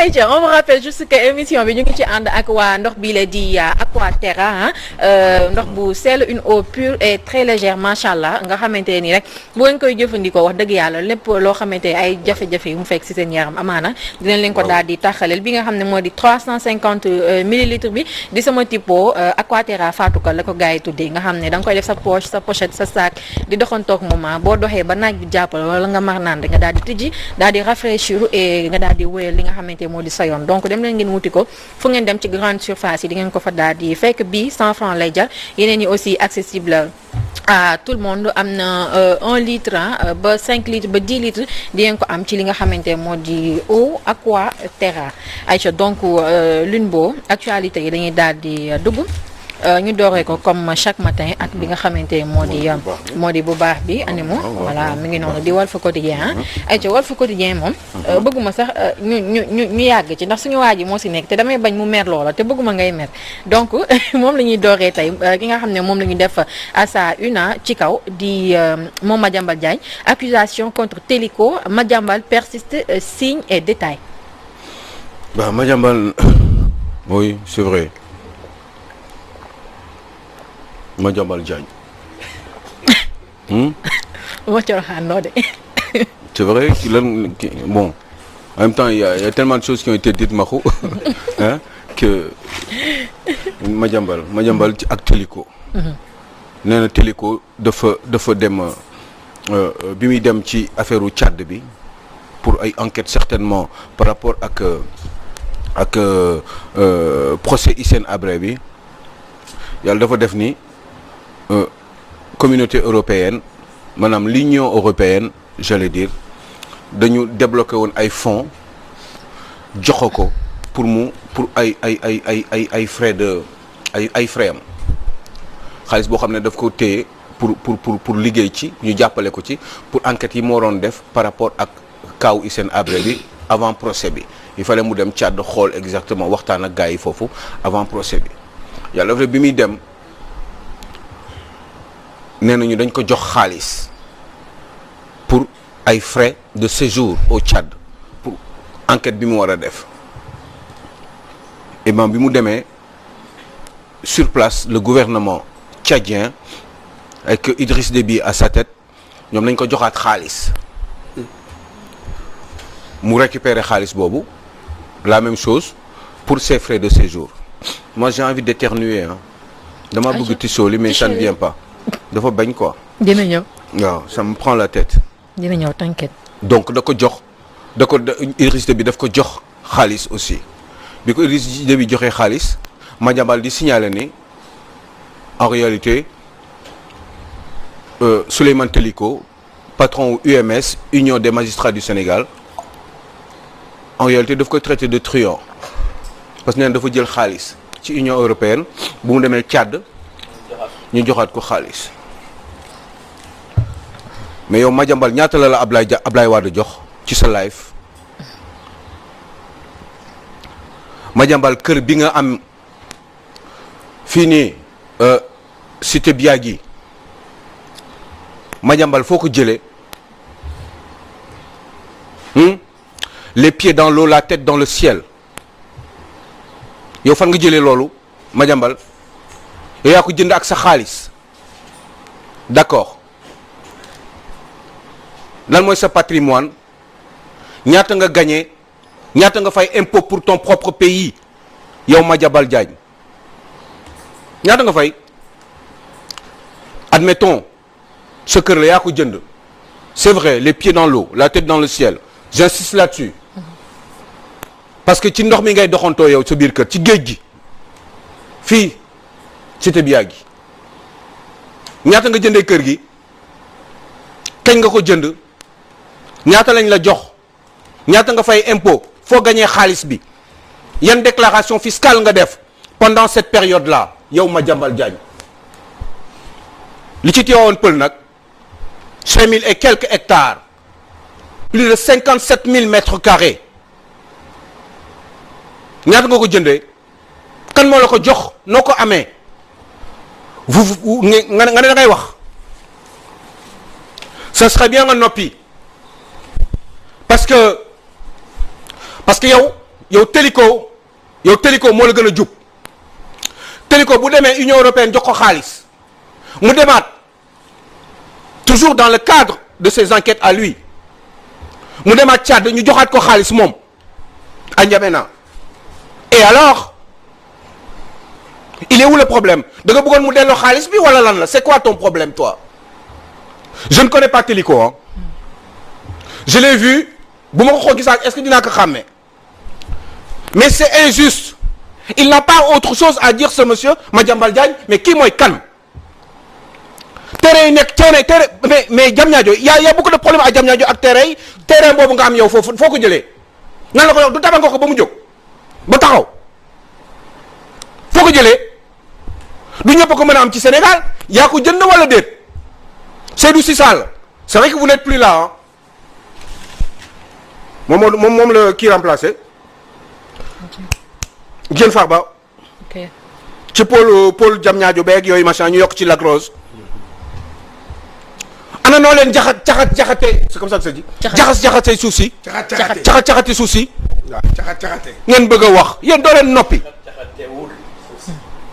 Aïcha on me rappelle juste que émission bi ñu ngi ci ànd ak waa ndox bii la di Aquaterra ndox bu sell une eau pure et très légère macha allah nga xamante ni rek bu ngeen koy jëfandikoo wax dëgg yàlla lépp loo xamante ay jafe-jafe yu mu fekk ci seen yaram amaana dinañ leen ko daal di taxaleel bi nga xam ne moo di 350 millilitres bi di sama tipo Aquaterra Fatou Ka la ko gars yi tuddee nga xam ne da nga koy def sa poche sa pochette sa sac di doxantoog moment boo doxee ba naaj bi jàppal wala nga mar naan nga daal di tijji daal di rafraîchir et nga daal di wéyal li nga xamante moo di sa yoon donc dem leen ngeen wuti ko fu ngeen dem ci grande surface yi di ngeen ko fa daal di fekk bii 100 francs lay jar yeneen yi aussi accessible à tout le monde am na 1 litre ba 5 litres ba 10 litres di ngeen ko am ci li nga xamante moo di eau Aquaterra Aïcha donc Lune Bo actualité yi dañuy daal di dugg ñu dooree ko comme chaque matin ak bi nga xamante moo di bu baax bi animu voilà mi ngi noonu di Walf Quotidien Aïcha Walf Quotidien moom bëgguma sax ñu yàgg ci ndax suñu waa ji moo si nekk te damay bañ mu mer loola te bëgguma ngay mer donc moom la ñuy dooree tey ki nga xam ne moom la ñu def à sa une ci kaw di moom Madiambal Diagne accusation contre Télico Madiambal persiste signe et détail. Bah Madiambal oui c'est vrai. Madiambal Diagne. C'est vrai qu'il bon, en même temps il y a tellement de choses qui ont été dites Maxu hein, que Madiambal ci ak Télico. Nee na Télico dafa dem bi muy dem ci affaire u Tchad bi pour ay enquêtes certainement par rapport ak procès Hissène Habré bi yàlla dafa def ni. Communauté européenne maanaam l'Union européenne j'allais dire dañu débloqué woon ay fonds jox ko pour ay frais de ay frais am xaalis boo xam ne daf ko téye pour liggéey ci ñu jàppale ko ci pour enquête yi moo doon def par rapport ak kaw Hissène Habré bi avant procès bi il fallait mu dem Tchad xool exactement waxtaan ak gars yi foofu avant procès bi yàlla dafa bi muy dem. nee nañu dañ ko jox xaalis pour ay frais de séjour au Tchad pour enquête bi mu war a def et ben bi mu demee sur place le gouvernement tchadien avec Idriss Déby à sa tête ñoom nañ ko joxaat xaalis mu récupérer xaalis boobu la même chose pour ses frais de séjour moi j'ai envie d'éternuer hein dama bëgg tisoli mais ça ne vient pas dafa bañ quoi. dina ñëw. waaw ça me prend la tête. dina ñëw t'inquiète. donc Idriss Déby daf ko jox xaalis aussi bi ko Idriss Déby joxee xaalis Madiambal di signaler ni en réalité Souleymane Télico patron UMS Union des magistrats du Sénégal en réalité daf ko traité de truand parce que nee na dafa jël xaalis ci Union européenne bu mu demee Tchad. ñu joxaat ko xaalis mais yow Madiambal ñaata la Ablaye Wade jox ci sa live Madiambal kër bi nga am fii nii cité Biagui Madiambal foo ko jëlee les pieds dans l'eau la tête dans le ciel yow fan nga jëlee loolu Madiambal yow yaa ko jënd ak sa xaalis d'accord lan mooy sa patrimoine ñaata nga gagné ñaata nga fay impôt pour ton propre pays yow Madiambal Diagne ñaata nga fay admettons sa kër la yaa ko jënd c'est vrai les pieds dans l'eau la tête dans le ciel j'insiste là-dessus parce que ci ndox mi ngay doxantoo yow sa biir kër ci géej gi fii cité Biagui ñaata nga jëndee kër gi kañ nga ko jënd ñaata lañ la jox ñaata nga fay impôt foo gañee xaalis bi yan déclaration fiscale nga def pendant cette période là yow Madiambal Diagne li ci Tivaouane Peulh nag 5000 et quelques hectares plus de 57 000 mètres carrés ñaata nga ko jëndee kan moo la ko jox noo ko amee nga ne da ngay wax ça serait bien nga noppi parce que yow yow Télico moo la gën a jub Télico bu demee Union européenne jox ko xaalis mu demaat toujours dans le cadre de ses enquêtes à lui mu demaat Tchad ñu joxaat ko xaalis moom à N'Djamena et alors il est où le problème da nga bëggoon mu delloo xaalis bi wala lan la c'est quoi ton problème toi je ne connais pas Télico hein. Je l'ai vu bu ma ko xool gisaat est-ce que dinaa ko xàmme mais c'est injuste il n'a pas autre chose à dire ce monsieur Madiambal Diagne mais kii mooy kan terrain yi nekk terrain mais Diamniadio y a beaucoup de problèmes à Diamniadio ak terrain yi terrain boobu nga am yow foofu foo ko jëlee nan la ko yow du tabax nga ko ba mu jóg ba taxaw foo ko jëlee du ñëpp ko mën a am ci Sénégal yaa ko jënd wala déet Seydou Sissal c'est vrai que vous n'êtes plus là hein. moom la kii remplacé Diène Farba ci pôle Diamniadio beeg yooyu machin ñu yokk ci Lac Rose ana noo leen jaxate c'est comme ça que ça dit jaxate suuf si caxate suuf si ngeen bëgg a wax yéen doo leen noppi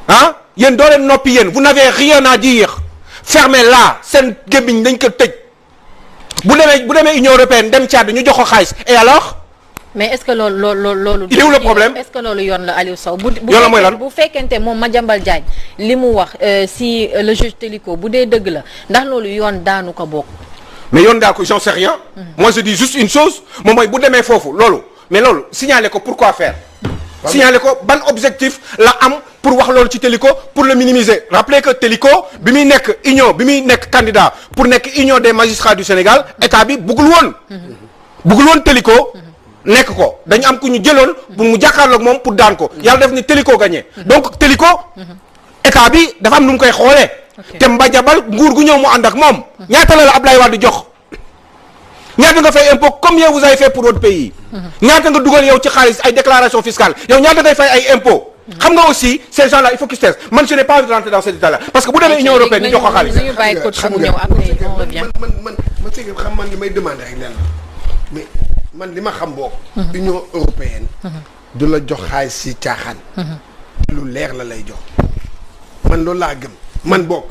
ah yéen doo leen noppi yéen vous n'avez rien à dire fermez là seen gémmiñ dañ ko tëj bu demee Union européenne dem Tchad ñu jox ko xaalis et alors. mais est-ce que loolu. il est où le problème est-ce que loolu yoon la Aliou Sow. yoon la mooy lan bu fekkente moom Madiambal Diagne li mu wax si le juge Télico bu dee dëgg la ndax loolu yoon daanu ko bokk. mais yoon daa ko j'en sais rien. moi je dis juste une chose moom mooy bu demee foofu loolu mais loolu signaler ko pourquoi faire. signaler ko ban objectif la am pour wax loolu ci Télico pour le minimiser rappelez que Télico bi muy nekk candidat pour nekk union des magistrats du Sénégal état bi bëggul woon Télico nekk ko dañu am ku ñu jëloon pour mu jàkkaarloog moom pour daan ko yàlla def ni Télico gagné donc Télico état bi dafa am nu mu koy xoolee te Madiambal nguur gu ñëw mu ànd ak moom ñaata la Ablaye Wade jox ñaata nga fay impôt combien vous avez fait pour votre pays ñaata nga dugal yow ci xaalis ay déclaration fiscale yow ñaata ngay fay ay impôt xam nga aussi ces gens là il faut qu'ils se taisent man je n'ai pas envie de rentrer dans cet état là parce que bu demee Union européenne ñu jox ko xaalis xam man li may demander rek lenn mais man li ma xam boo Union européenne du la jox xaalis si caaxaan lu leer la lay jox man loolu laa gëm man boog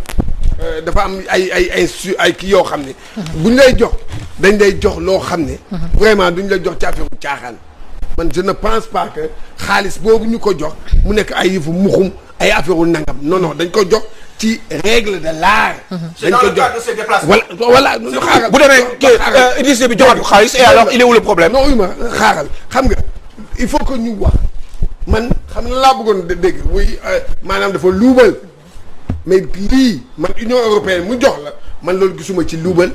dafa am ay kii yoo xam ne buñ lay jox dañ lay jox loo xam ne vraiment duñ lay jox ci affaire caaxaan man je ne pense pas que xaalis boobu ñu ko jox mu nekk ay yëfu muxum ay affaire wu nangam non dañ ko jox ci règle de l'art dañ ko jox voilà xaaral bu demee Idrissa bi joxaat ko xaalis et alors il est où le problème non ma xaaral xam nga il faut que ñu wax man xam na laa bëggoon dégg muy maanaam dafa luubal mais lii man Union européenne mu jox la man loolu gisuma ci luubal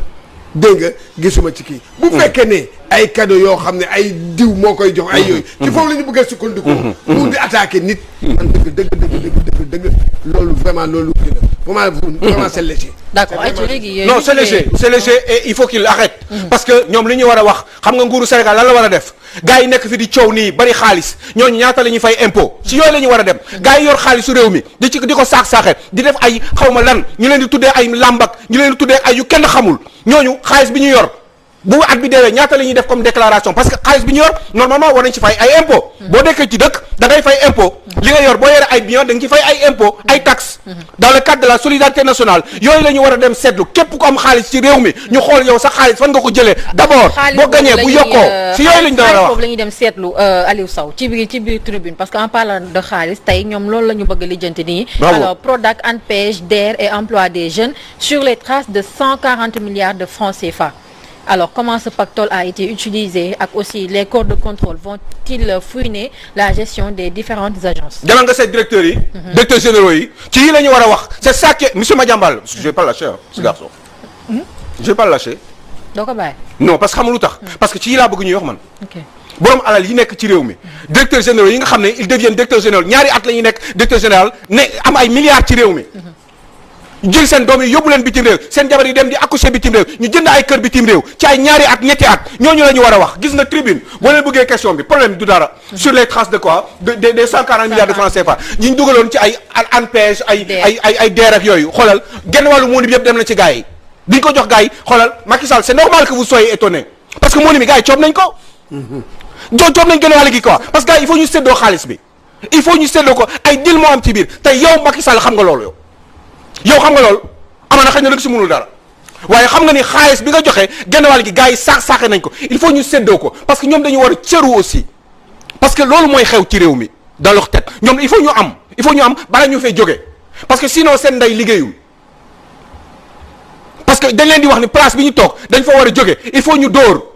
dégg nga gisuma ci kii bu fekkee ne ay cadeau yoo xam ne ay diw moo koy jox ay yooyu ci foofu la ñu bëgg a sukkandiku pour di attaquer nit man dëgg loolu vraiment loolu vraiment c'est léger d'accord non c'est léger et il faut qu'il arrête parce que ñoom li ñu war a wax xam nga nguuru Sénégal lan la war a def gars yi nekk fi di coow nii bari xaalis ñooñu ñaata la ñuy fay impôt si yooyu la ñu war a dem gars yi yor xaalisu réew mi di ko saax-saaxe di def ay xawma lan ñu leen di tuddee ay làmbak ñu leen di tuddee ay yu kenn xamul ñooñu xaalis bi ñu yor bu at bi deewee ñaata la ñuy def comme déclaration parce que xaalis bi ñu yor normalement war nañ ci fay ay impôt boo dekkee ci dëkk da ngay fay impôt li nga yor boo yore ay biens da nga ci fay ay impôt ay taxes dans le cadre de la solidarité nationale yooyu la ñu war a dem seetlu képp ku am xaalis ci réew mi ñu xool yow sa xaalis fan nga ko jëlee d'abord boo gañee bu yokkoo si yooyu la ñu doon wax foofu la ñuy dem seetlu Aliou Sow ci biir tribune parce que en parlant de xaalis tey ñoom loolu la ñu bëgg a lijjanti nii alors Prodac ANPEJ DER et emploi des jeunes sur les traces de 140 milliards de francs CFA. Alors, comment ce pactole a été utilisé et aussi les corps de contrôle vont-ils fouiner la gestion des différentes agences? demal nga seet directeurs yi. directeurs généraux yi ci yii la ñu war a wax c'est ça que monsieur Madiambal je vais pas lâcher ce garçon. je vais pas lâcher. doo ko bàyyi. non parce que xam nga lu tax. parce que ci yii laa bëgg ñuy wax man. ok borom alal yi nekk ci réew mi. directeurs généraux yi nga xam ne ils deviennent directeurs généraux ñaari at la ñuy nekk directeur général ne am ay milliards ci réew mi. jël seen doom yi yóbbu leen bitim réew seen jabar yi dem di accoucher bitim réew ñu jënd ay kër bitim réew ci ay ñaari at ñetti at ñooñu la ñu war a wax gis nga tribune boo leen bëggee question bi problème bi du dara sur les traces de quoi des 140 milliards de francs CFA ñi ñu dugaloon ci ay ANPEJ ay DER ak yooyu xoolal genn wàllu monde bi yëpp dem na ci gars yi biñ ko jox gars yi xoolal Macky Sall c'est normal que vous soyez étonné parce que monde mi gars yi coob nañ ko jox nañ genn wàll gi quoi parce que il faut ñu séddoo xaalis bi il faut ñu séddoo ko ay dil moo am ci biir te yow Macky Sall xam nga loolu yow xam nga loolu amaana xëy na rek si mënul dara waaye xam nga ni xaalis bi nga joxe genn wàll gi gars yi saaxe nañ ko il faut ñu séddoo ko parce que ñoom dañu war a cëru aussi parce que loolu mooy xew ci réew mi dans leur tête ñoom il faut ñu am bala ñu fay jóge parce que sinon seen ndey liggéeyul parce que dañ leen di wax ni place bi ñu toog dañ fa war a jóge il faut ñu dóor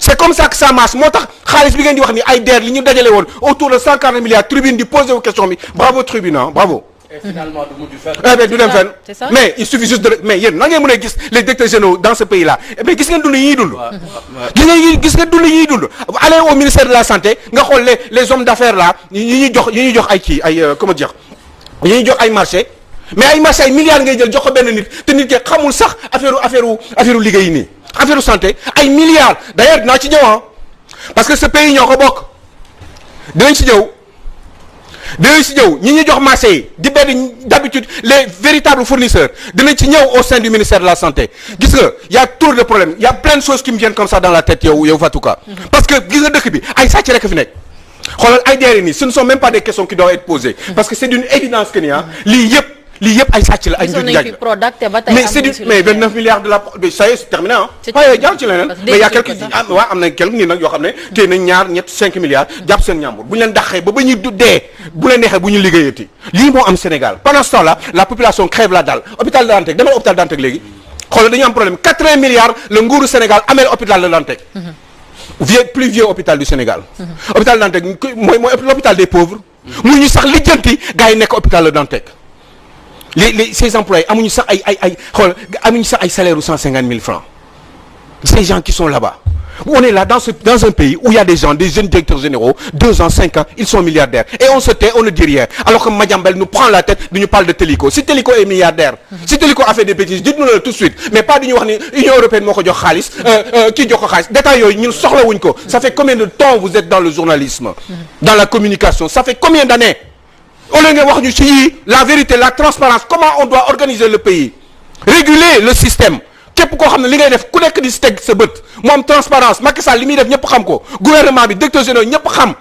c'est comme ça que ça marche moo tax xaalis bi ngeen di wax ni ay DER li ñu dajale woon autour de 140 milliards tribune di poser aux questions bi bravo tribune ah bravo. et finalement du mujj fenn. eh bien du dem fenn mais il suffit juste de mais yéen na ngeen mën a gis les directeurs généraux dans ce pays là eh bien gis ngeen dund yi ñuy dund. gis ngeen dund yi ñuy dund. allez au ministère de la santé nga xool les hommes d'affaires là yi ñuy jox ay kii ay comment dire yi ñuy jox ay marché mais ay marché ay milliards ngay jël jox ko benn nit te nit ki xamul sax affaire liggéey yi nii. affaire santé ay milliards d'ailleurs dinaa ci ñëw parce que ce pays ñoo ko bokk dinañ ci ñëw ñi ñuy jox marché yi di benn d'habitude les véritables fournisseurs dinañ ci ñëw au sein du ministère de la santé gis nga y a trop de problèmes y a plein de choses qui me viennent comme ça dans la tête yow Fatouka parce que gis nga dëkk bi ay sàcc rek fi nekk xoolal ay deeri nii ce ne sont même pas des questions qui doivent être posées parce que c'est d'une évidence que ni lii yëpp ay sàcc la ay njur jaaj la mais c'est du mais 29 milliards de la ça y est c'est terminé waaye jàll ci leneen mais y a quelques waaw am na quelques nii nag yoo xam ne téye nañ ñaar ñett 5 milliards jàpp seen ñàmbur bu ñu leen dàqee ba ñuy dee bu leen neexee bu ñu liggéeyati lii moo am Sénégal pendant ce temps-là la population crève la dalle hôpital de Dantec demal hôpital Dantec léegi xoolal dañu am problème 80 milliards le nguuru Sénégal amee hôpital de Dantec plus vieux hôpital du Sénégal hôpital de Dantec mooy l'hôpital des pauvres muy ñu sax lijjanti gars yi nekk hôpital de Dantec ces employés amuñu sax ay salaire u 150 000 francs ces gens qui sont là-bas on est là dans un pays où il y a des gens des jeunes directeurs généraux 2 ans 5 ans ils sont milliardaires et on se tait on ne dit rien alors que Madiambel nous prend la tête du ñu parle de Télico si Télico est milliardaire si Télico a fait des bêtises dites-nous le tout de suite mais pas du ñu wax ni Union européenne moo ko jox xaalis kii jox ko xaalis détails yooyu ñun soxlawuñ ko ça fait combien de temps vous êtes dans le journalisme dans la communication ça fait combien d'années au lieu nga wax ñu ci la vérité la transparence comment on doit organiser le pays réguler le système képp koo xam ne li ngay def ku nekk di teg sa bët mu am transparence Macky Sall li muy def ñëpp xam ko gouvernement bi directeur général ñëpp xam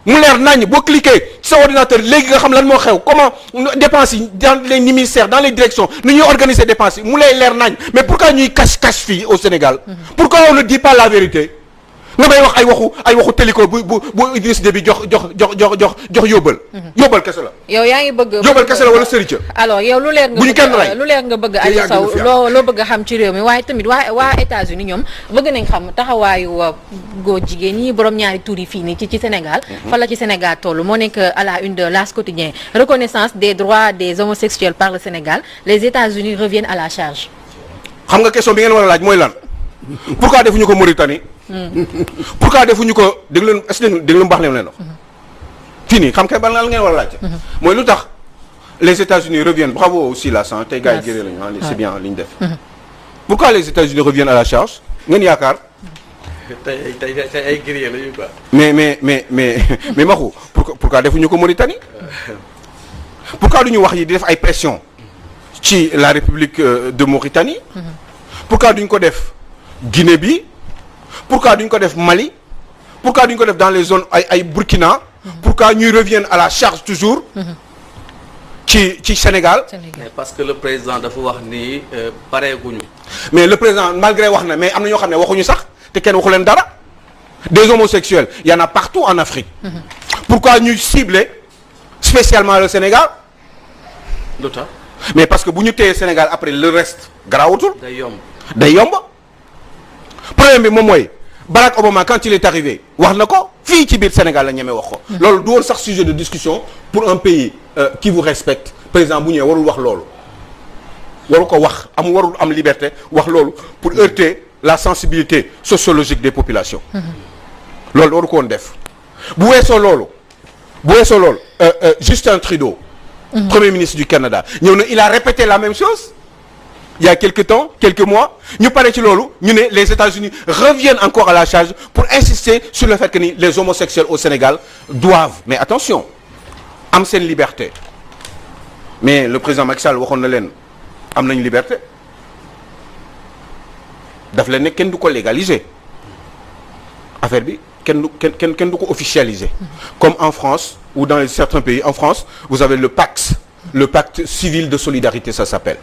mu leer nañ boo cliquer sa ordinateur léegi nga xam lan moo xew comment dépenses yi dans les ministères dans les directions nu ñuy organiser dépenses yi mu lay leer nañ mais pourquoi ñuy cache fii au Sénégal pourquoi on ne dit pas la vérité nga may wax ay waxu Télico bu Idriss Déby jox yóbbal. yóbbal kese la. yow yaa ngi bëgg yóbbal kese la wala sëriñ. alors yow lu leer nga bëgg Aliou Sow loo bëgg a xam ci réew mi waaye tamit waa États-Unis ñoom bëgg nañ xam taxawaayu góor jigéen ñi borom ñaari tur yi fii nii ci Sénégal. fan la ci Sénégal toll moo nekk à la une de l'As quotidien reconnaissance des droits des homosexuels par le Sénégal les États-Unis reviennent à la charge. xam nga question bi ngeen war a laaj mooy lan pourquoi defuñu ko Mauritanie. pourquoi defuñu ko dégg leen est-ce que dégg leen baax leen wax fii nii xam nga ban la ngeen war a laajte mooy lu tax les États-Unis reviennent bravo aussi là sant tey gars yi jëree lañu c'est bien li ñu def pourquoi les États-Unis reviennent à la charge ngeen yaakaar tey ay guerrier lañu quoi mais maxu pourquoi defuñu ko Mauritanie pourquoi duñu wax yi di def ay pression ci la République de Mauritanie pourquoi duñ ko def Guinée bi pourquoi duñ ko def Mali pourquoi duñ ko def dans les zones ay Burkina pourquoi ñuy reviennent à la charge toujours ci Sénégal parce que le président dafa wax ni pareeguñu mais le président malgré wax na mais am na ñoo xam ne waxuñu sax te kenn waxu leen dara des homosexuels il y en a partout en Afrique pourquoi ñuy cibler spécialement le Sénégal lu tax mais parce que bu ñu téyee Sénégal après le reste garaawutul day yomb problème bi moom mooy Barack Obama quand il est arrivé wax na ko fii ci biir Sénégal la ñeme wax ko loolu du woon sax sujet de discussion pour un pays qui vous respecte président bu ñëwee warul wax loolu waru ko wax warul am liberté wax loolu pour heurter la sensibilité sociologique des populations loolu waru ko woon def bu weesoo loolu Justin Trudeau premier ministre du Canada ñëw na il a répété la même chose il y a quelques temps quelques mois ñu pare ci loolu ñu ne les États-Unis reviennent encore à la charge pour insister sur le fait que ni les homosexuels au Sénégal doivent mais attention am seen liberté mais le président Macky Sall waxoon na leen am nañ liberté daf leen ne kenn du ko légaliser affaire bi kenn du ko officialiser. Comme en France ou dans certains pays. En France vous avez le pacte civil de solidarité ça s'appelle.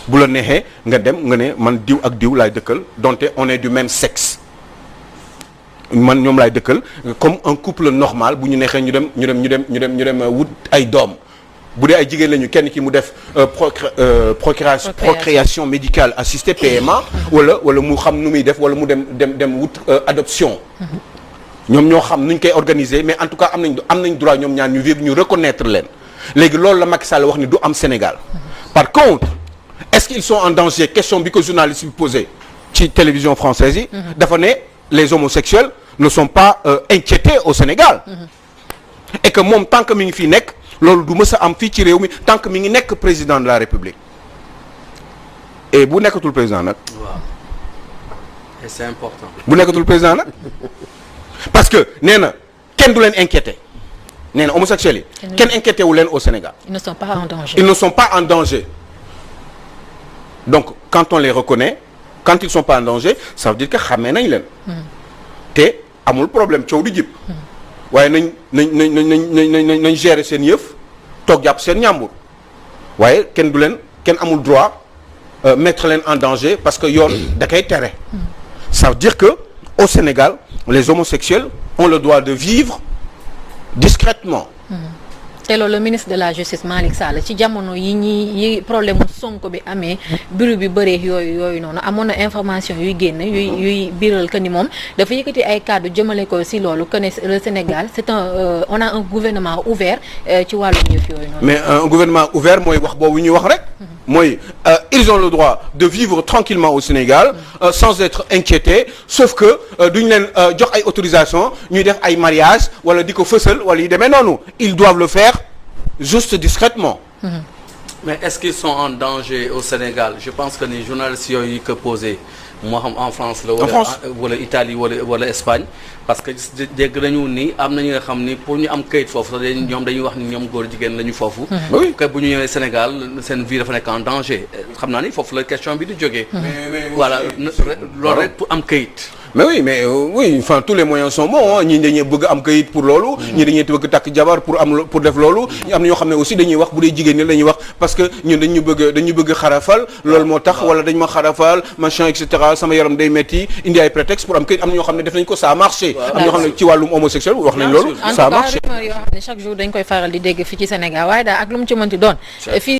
bu la neexee nga dem nga ne man diw ak diw laay dëkkal donte on est du même sexe man ñoom laay dëkkal comme un couple normal bu ñu neexee ñu dem wut ay doom bu dee ay jigéen lañu kenn ki mu def procréation médicale assistée PMA wala mu xam nu muy def wala mu dem wut adoption ñoom ñoo xam nuñ koy organiser mais en tout cas am nañ droit ñoom ñaar ñu vivre ñu reconnaître leen léegi loolu la Macky Sall wax ni du am Sénégal par contre est-ce qu'ils sont en danger question bi ko journaliste bi posé ci télévision française yi dafa ne les homosexuels ne sont pas inquiétés au Sénégal et que moom tant que mi ngi fii nekk loolu du mës a am fii ci réew mi tant que mi ngi nekk président de la République et bu nekkatul président nag waaw et c'est important bu nekkatul président nag parce que nee na kenn du leen inquiété nee na homosexuels yi kenn inquiété wu leen au Sénégal ils ne sont pas en danger. Ils ne sont pas en danger. Donc quand on les reconnaît quand ils sont pas en danger ça veut dire que xamee nañ leen te amul problème coow di jib waaye nañ gérer seen yëf toog jàpp seen ñàmbur waaye kenn amul droit mettre leen en danger parce que yoon da koy tere ça veut dire que au Sénégal les homosexuels ont le droit de vivre discrètement te loolu le ministre de la justice Malick Sall ci jamono yi problème mu Sonko bi amee bureau bi bëree yooyu noonu amoon na information yuy génn yuy biral que ni moom dafa yëkkati ay kàddu jëmale ko si loolu que ne le Sénégal on a un gouvernement ouvert ci wàllum yëf yooyu noonu. mais un gouvernement ouvert mooy wax boobu ñuy wax rek. mooy ils ont le droit de vivre tranquillement au Sénégal sans être inquiétés sauf que duñ leen jox ay autorisation ñuy def ay mariage wala di ko fësal wala yu demee noonu ils doivent le faire juste discrètement. mais est-ce qu'ils sont en danger au Sénégal je pense que ni journalistes yooyu ko posé moo xam en France la wala Italie wala Espagne parce que dégg nañu ni am na ñi nga xam ni pour ñu am kayit foofu sax ñoom dañuy wax ni ñoom góor jigéen lañu foofu que bu ñu ñëwee Sénégal seen vie dafa nekk en danger xam naa ni foofu la question bi di jógee voilà loolu rek pour am kayit mais oui enfin tous les moyens sont bons ñii dañuy bëgg am kayit pour loolu ñii dañuy bëgg takk jabar pour def loolu am na ñoo xam ne aussi dañuy wax bu dee jigéen ñi dañuy wax parce que ñun dañu bëgg xarafal loolu moo tax wala dañ ma xarafal machin et cetera sama yaram day metti indi ay prétexte pour am kayit am na ñoo xam ne def nañ ko ça a marché am na ñoo xam ne ci wàllum homosexuel wax nañ loolu ça a marché en tout cas rumeur yoo xam ne chaque jour dañ koy faral di dégg fii ci Sénégal waaye daal ak lu mu ci mënti doon fii